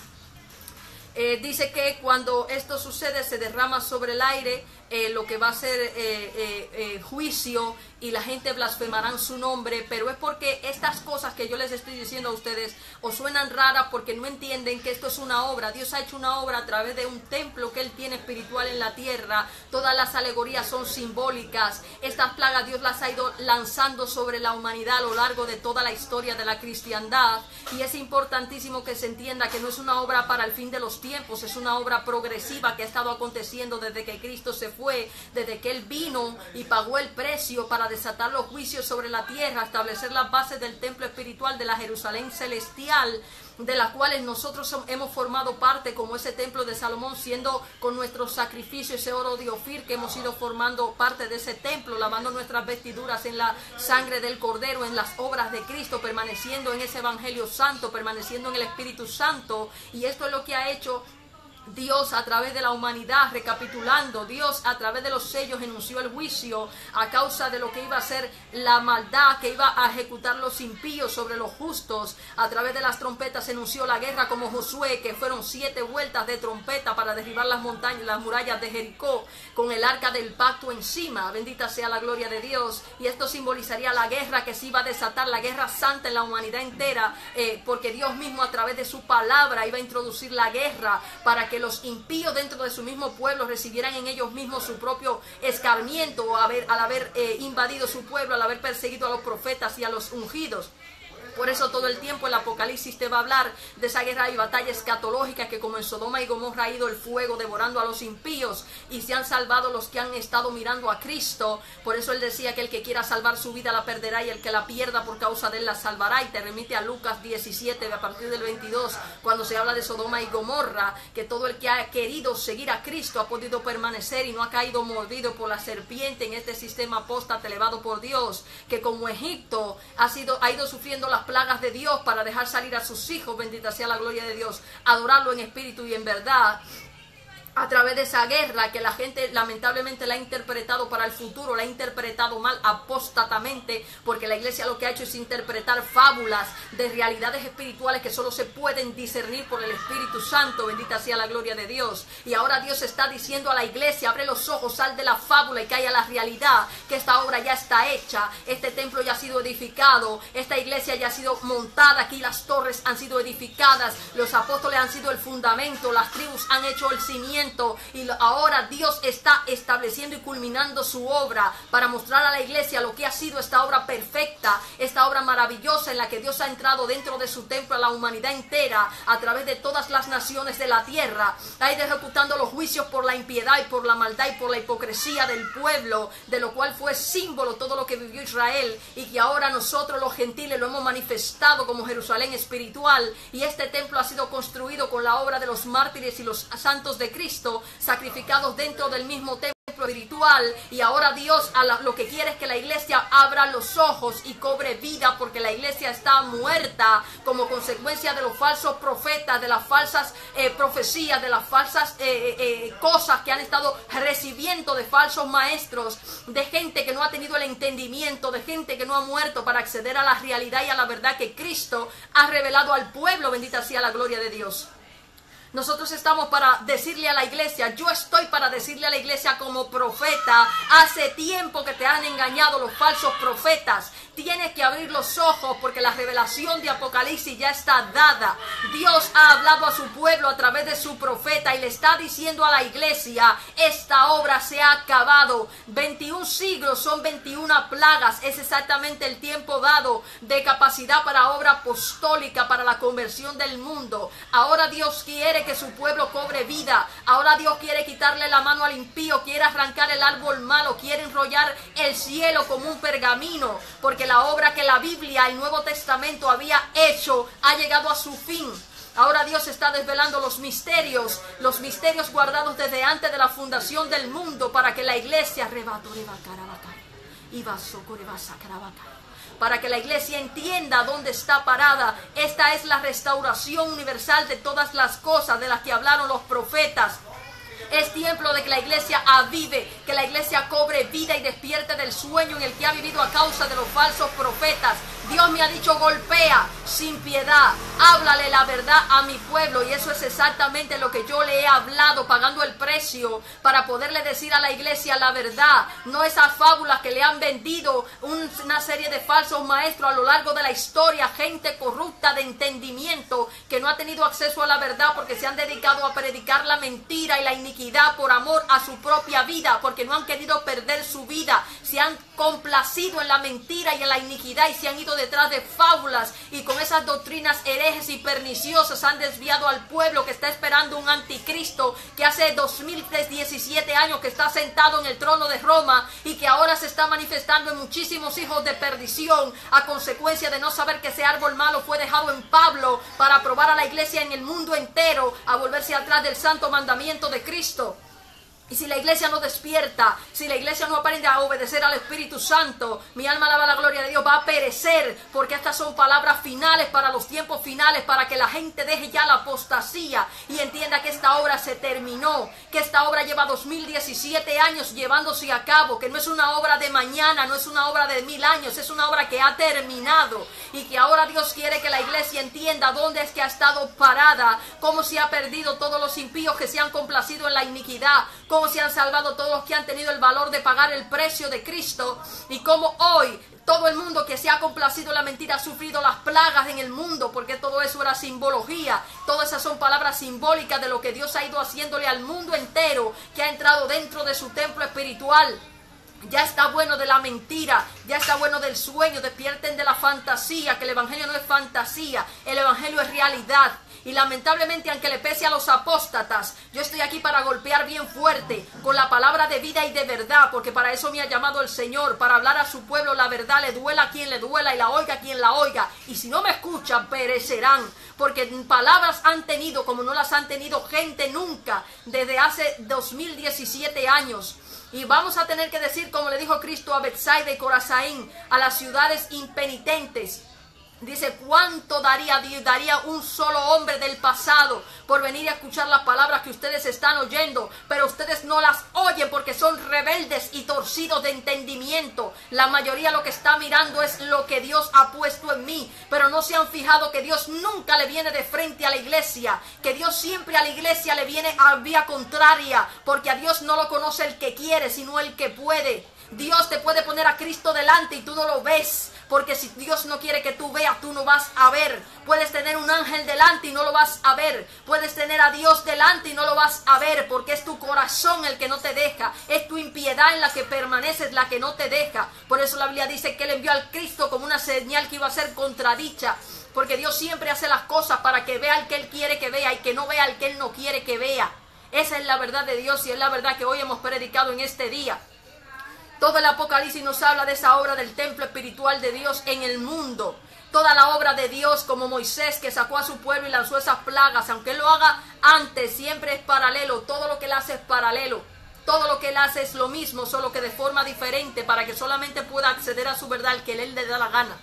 Dice que cuando esto sucede se derrama sobre el aire lo que va a ser juicio, y la gente blasfemarán su nombre. Pero es porque estas cosas que yo les estoy diciendo a ustedes os suenan raras, porque no entienden que esto es una obra. Dios ha hecho una obra a través de un templo que Él tiene espiritual en la tierra. Todas las alegorías son simbólicas. Estas plagas Dios las ha ido lanzando sobre la humanidad a lo largo de toda la historia de la cristiandad, y es importantísimo que se entienda que no es una obra para el fin de los tiempos, es una obra progresiva que ha estado aconteciendo desde que Cristo se fue, desde que Él vino y pagó el precio para desatar los juicios sobre la tierra, establecer las bases del templo espiritual de la Jerusalén celestial, de las cuales nosotros hemos formado parte, como ese templo de Salomón, siendo con nuestro sacrificio ese oro de Ofir que hemos ido formando parte de ese templo, lavando nuestras vestiduras en la sangre del Cordero, en las obras de Cristo, permaneciendo en ese Evangelio Santo, permaneciendo en el Espíritu Santo. Y esto es lo que ha hecho Dios a través de la humanidad. Recapitulando, Dios a través de los sellos enunció el juicio a causa de lo que iba a ser la maldad que iba a ejecutar los impíos sobre los justos. A través de las trompetas enunció la guerra, como Josué, que fueron 7 vueltas de trompeta para derribar las montañas, las murallas de Jericó, con el arca del pacto encima. Bendita sea la gloria de Dios. Y esto simbolizaría la guerra que se iba a desatar, la guerra santa en la humanidad entera, porque Dios mismo a través de su palabra iba a introducir la guerra para que los impíos dentro de su mismo pueblo recibieran en ellos mismos su propio escarmiento al haber invadido su pueblo, al haber perseguido a los profetas y a los ungidos. Por eso todo el tiempo el Apocalipsis te va a hablar de esa guerra y batalla escatológica, que como en Sodoma y Gomorra ha ido el fuego devorando a los impíos y se han salvado los que han estado mirando a Cristo. Por eso Él decía que el que quiera salvar su vida la perderá, y el que la pierda por causa de Él la salvará. Y te remite a Lucas 17 a partir del 22, cuando se habla de Sodoma y Gomorra, que todo el que ha querido seguir a Cristo ha podido permanecer y no ha caído mordido por la serpiente en este sistema apóstata elevado por Dios, que como Egipto ha ido sufriendo las plagas de Dios para dejar salir a sus hijos, bendita sea la gloria de Dios, adorarlo en espíritu y en verdad. A través de esa guerra que la gente lamentablemente la ha interpretado para el futuro, la ha interpretado mal, apóstatamente, porque la iglesia lo que ha hecho es interpretar fábulas de realidades espirituales que solo se pueden discernir por el Espíritu Santo, bendita sea la gloria de Dios. Y ahora Dios está diciendo a la iglesia: abre los ojos, sal de la fábula y calla la realidad, que esta obra ya está hecha, este templo ya ha sido edificado, esta iglesia ya ha sido montada, aquí las torres han sido edificadas, los apóstoles han sido el fundamento, las tribus han hecho el cimiento, y ahora Dios está estableciendo y culminando su obra para mostrar a la iglesia lo que ha sido esta obra perfecta, esta obra maravillosa en la que Dios ha entrado dentro de su templo a la humanidad entera a través de todas las naciones de la tierra. Ha ido ejecutando los juicios por la impiedad y por la maldad y por la hipocresía del pueblo, de lo cual fue símbolo todo lo que vivió Israel, y que ahora nosotros los gentiles lo hemos manifestado como Jerusalén espiritual. Y este templo ha sido construido con la obra de los mártires y los santos de Cristo, sacrificados dentro del mismo templo espiritual, y ahora Dios lo que quiere es que la iglesia abra los ojos y cobre vida, porque la iglesia está muerta como consecuencia de los falsos profetas, de las falsas profecías, de las falsas cosas que han estado recibiendo de falsos maestros, de gente que no ha tenido el entendimiento, de gente que no ha muerto para acceder a la realidad y a la verdad que Cristo ha revelado al pueblo. Bendita sea la gloria de Dios. Nosotros estamos para decirle a la iglesia, yo estoy para decirle a la iglesia como profeta, hace tiempo que te han engañado los falsos profetas. Tienes que abrir los ojos porque la revelación de Apocalipsis ya está dada. Dios ha hablado a su pueblo a través de su profeta y le está diciendo a la iglesia, esta obra se ha acabado. 21 siglos son 21 plagas. Es exactamente el tiempo dado de capacidad para obra apostólica, para la conversión del mundo. Ahora Dios quiere que su pueblo cobre vida. Ahora Dios quiere quitarle la mano al impío, quiere arrancar el árbol malo, quiere enrollar el cielo como un pergamino, porque la obra que la Biblia, el Nuevo Testamento había hecho, ha llegado a su fin. Ahora Dios está desvelando los misterios guardados desde antes de la fundación del mundo, para que la iglesia para que la iglesia entienda dónde está parada. Esta es la restauración universal de todas las cosas de las que hablaron los profetas. Es tiempo de que la iglesia avive, que la iglesia cobre vida y despierte del sueño en el que ha vivido a causa de los falsos profetas. Dios me ha dicho, golpea sin piedad, háblale la verdad a mi pueblo, y eso es exactamente lo que yo le he hablado, pagando el precio para poderle decir a la iglesia la verdad, no esas fábulas que le han vendido una serie de falsos maestros a lo largo de la historia, gente corrupta de entendimiento que no ha tenido acceso a la verdad porque se han dedicado a predicar la mentira y la iniquidad por amor a su propia vida, porque no han querido perder su vida, se han complacido en la mentira y en la iniquidad y se han ido detrás de fábulas, y con esas doctrinas herejes y perniciosas han desviado al pueblo que está esperando un anticristo que hace 2017 años que está sentado en el trono de Roma y que ahora se está manifestando en muchísimos hijos de perdición a consecuencia de no saber que ese árbol malo fue dejado en Pablo para probar a la iglesia en el mundo entero a volverse atrás del santo mandamiento de Cristo. Y si la iglesia no despierta, si la iglesia no aprende a obedecer al Espíritu Santo, mi alma alaba la gloria de Dios, va a perecer, porque estas son palabras finales para los tiempos finales, para que la gente deje ya la apostasía y entienda que esta obra se terminó, que esta obra lleva 2017 años llevándose a cabo, que no es una obra de mañana, no es una obra de 1000 años, es una obra que ha terminado, y que ahora Dios quiere que la iglesia entienda dónde es que ha estado parada, cómo se ha perdido todos los impíos que se han complacido en la iniquidad, cómo se han salvado todos los que han tenido el valor de pagar el precio de Cristo, y cómo hoy todo el mundo que se ha complacido en la mentira ha sufrido las plagas en el mundo, porque todo eso era simbología. Todas esas son palabras simbólicas de lo que Dios ha ido haciéndole al mundo entero que ha entrado dentro de su templo espiritual. Ya está bueno de la mentira, ya está bueno del sueño, despierten de la fantasía, que el evangelio no es fantasía, el evangelio es realidad. Y lamentablemente, aunque le pese a los apóstatas, yo estoy aquí para golpear bien fuerte con la palabra de vida y de verdad, porque para eso me ha llamado el Señor, para hablar a su pueblo la verdad, le duela a quien le duela y la oiga a quien la oiga. Y si no me escuchan, perecerán, porque palabras han tenido como no las han tenido gente nunca desde hace 2017 años. Y vamos a tener que decir, como le dijo Cristo a Betsaida y Corazaín, a las ciudades impenitentes. Dice, ¿cuánto daría un solo hombre del pasado por venir a escuchar las palabras que ustedes están oyendo? Pero ustedes no las oyen porque son rebeldes y torcidos de entendimiento. La mayoría lo que está mirando es lo que Dios ha puesto en mí, pero no se han fijado que Dios nunca le viene de frente a la iglesia, que Dios siempre a la iglesia le viene a vía contraria, porque a Dios no lo conoce el que quiere, sino el que puede. Dios te puede poner a Cristo delante y tú no lo ves, porque si Dios no quiere que tú veas, tú no vas a ver. Puedes tener un ángel delante y no lo vas a ver. Puedes tener a Dios delante y no lo vas a ver, porque es tu corazón el que no te deja. Es tu impiedad en la que permaneces la que no te deja. Por eso la Biblia dice que Él envió al Cristo como una señal que iba a ser contradicha, porque Dios siempre hace las cosas para que vea el que Él quiere que vea y que no vea el que Él no quiere que vea. Esa es la verdad de Dios y es la verdad que hoy hemos predicado en este día. Todo el Apocalipsis nos habla de esa obra del templo espiritual de Dios en el mundo. Toda la obra de Dios, como Moisés que sacó a su pueblo y lanzó esas plagas, aunque Él lo haga antes, siempre es paralelo. Todo lo que Él hace es paralelo. Todo lo que él hace es lo mismo, solo que de forma diferente, para que solamente pueda acceder a su verdad al que él le da la gana.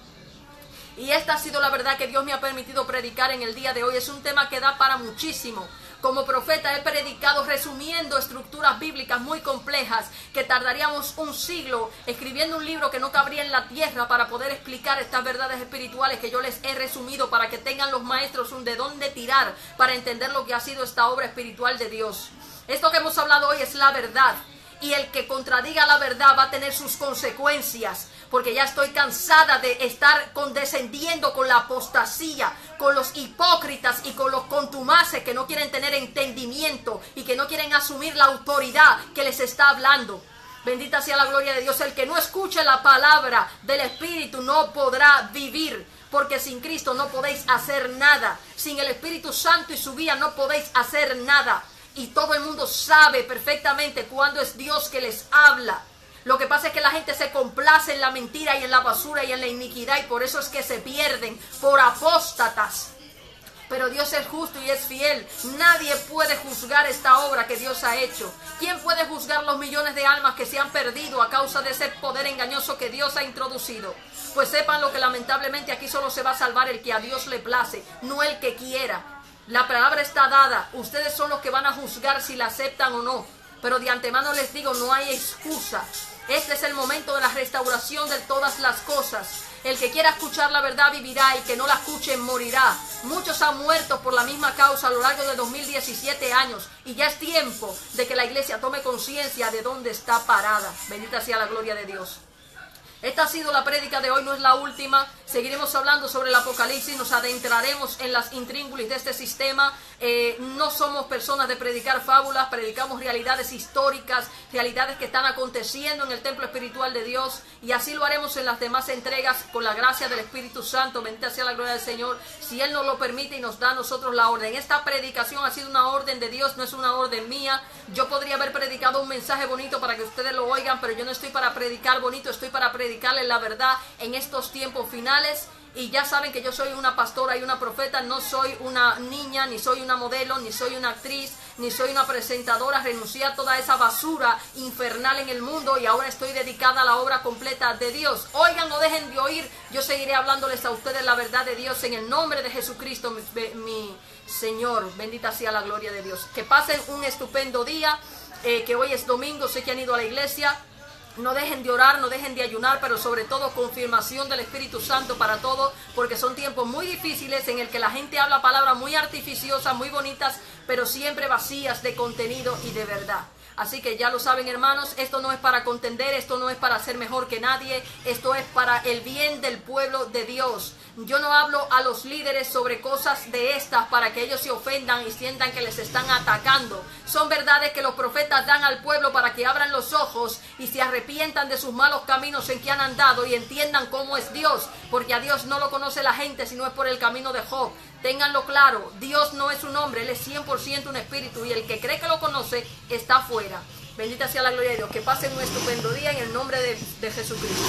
Y esta ha sido la verdad que Dios me ha permitido predicar en el día de hoy. Es un tema que da para muchísimo. Como profeta he predicado resumiendo estructuras bíblicas muy complejas que tardaríamos un siglo escribiendo un libro que no cabría en la tierra para poder explicar estas verdades espirituales que yo les he resumido para que tengan los maestros un de dónde tirar para entender lo que ha sido esta obra espiritual de Dios. Esto que hemos hablado hoy es la verdad. Y el que contradiga la verdad va a tener sus consecuencias, porque ya estoy cansada de estar condescendiendo con la apostasía, con los hipócritas y con los contumaces que no quieren tener entendimiento y que no quieren asumir la autoridad que les está hablando. Bendita sea la gloria de Dios. El que no escuche la palabra del Espíritu no podrá vivir, porque sin Cristo no podéis hacer nada. Sin el Espíritu Santo y su guía no podéis hacer nada. Y todo el mundo sabe perfectamente cuándo es Dios que les habla. Lo que pasa es que la gente se complace en la mentira y en la basura y en la iniquidad, y por eso es que se pierden por apóstatas. Pero Dios es justo y es fiel. Nadie puede juzgar esta obra que Dios ha hecho. ¿Quién puede juzgar los millones de almas que se han perdido a causa de ese poder engañoso que Dios ha introducido? Pues sepan lo que lamentablemente aquí solo se va a salvar el que a Dios le place, no el que quiera. La palabra está dada, ustedes son los que van a juzgar si la aceptan o no, pero de antemano les digo, no hay excusa. Este es el momento de la restauración de todas las cosas. El que quiera escuchar la verdad vivirá, y el que no la escuche morirá. Muchos han muerto por la misma causa a lo largo de 2017 años, y ya es tiempo de que la iglesia tome conciencia de dónde está parada. Bendita sea la gloria de Dios. Esta ha sido la prédica de hoy, no es la última. Seguiremos hablando sobre el Apocalipsis, nos adentraremos en las intríngulis de este sistema. No somos personas de predicar fábulas, predicamos realidades históricas, realidades que están aconteciendo en el templo espiritual de Dios, y así lo haremos en las demás entregas con la gracia del Espíritu Santo. Bendita sea la gloria del Señor, si Él nos lo permite y nos da a nosotros la orden. Esta predicación ha sido una orden de Dios, no es una orden mía. Yo podría haber predicado un mensaje bonito para que ustedes lo oigan, pero yo no estoy para predicar bonito, estoy para predicarles la verdad en estos tiempos finales. Y ya saben que yo soy una pastora y una profeta, no soy una niña, ni soy una modelo, ni soy una actriz, ni soy una presentadora. Renuncié a toda esa basura infernal en el mundo y ahora estoy dedicada a la obra completa de Dios. Oigan, no dejen de oír, yo seguiré hablándoles a ustedes la verdad de Dios en el nombre de Jesucristo, mi Señor. Bendita sea la gloria de Dios. Que pasen un estupendo día, que hoy es domingo, sé que han ido a la iglesia. No dejen de orar, no dejen de ayunar, pero sobre todo confirmación del Espíritu Santo para todo, porque son tiempos muy difíciles en el que la gente habla palabras muy artificiosas, muy bonitas, pero siempre vacías de contenido y de verdad. Así que ya lo saben, hermanos, esto no es para contender, esto no es para ser mejor que nadie, esto es para el bien del pueblo de Dios. Yo no hablo a los líderes sobre cosas de estas para que ellos se ofendan y sientan que les están atacando. Son verdades que los profetas dan al pueblo para que abran los ojos y se arrepientan de sus malos caminos en que han andado y entiendan cómo es Dios, porque a Dios no lo conoce la gente sino es por el camino de Job. Ténganlo claro, Dios no es un hombre, Él es 100% un espíritu, y el que cree que lo conoce está fuera. Bendita sea la gloria de Dios. Que pasen un estupendo día en el nombre de Jesucristo.